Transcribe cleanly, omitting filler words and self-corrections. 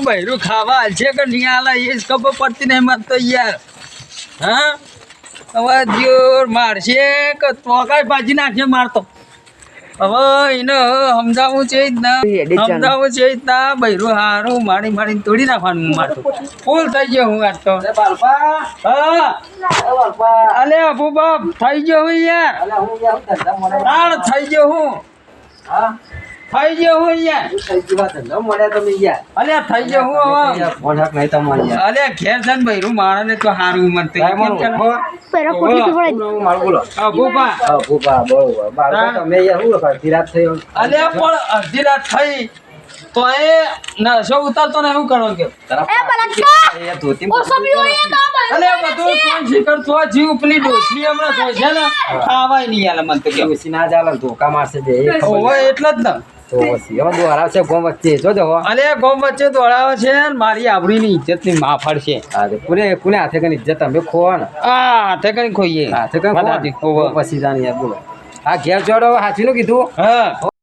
બૈરું ખાવા છે કે નહીં આલા એ જ ખબર પડતી નહીં મને તો યાર. હા હવે જોર મારશે કે તોકાય ભાજી નાખશે મારતો. હવે એને સમજાવવું છે જ ના, સમજાવવું છે જ ના. બૈરું હારું મારી મારીને તોડી નાખવાનું મારતો. ફૂલ થઈ ગયો હું આજ તો. હા અલે અબુ બાપ થઈ ગયો હું યાર. તાળ થઈ ગયો હું. થઈ ગયો હું યાર. અલે થઈ ગયો હું હવે. અલે ઘેર છે ને બૈરું મારે ને તો હારું મને તો. અલે પણ અડધી રાત થઈ તો એ નશો ઉતારતો ને એવું કરવાનું કે અલે બધું શીખર તો જીવ પેલી ડોસી હમણાં જોઈ છે ને ખાવાય નહીં યાર મને તો કે ના ચાલે ધોકા મારશે જે ઓવે એટલે જ ને. અલે ગોમ વચ્ચે દોડાવે છે ને મારી આબરૂની ઇજ્જત ની માફાડ છે. કોને હાથે કઈ ઇજ્જત તમે ખો ને આ હાથે કઈ ખોઈએ હાથે કઈ પછી જાણી બોલો આ ઘેર ચોડો હાથી નું કીધું હા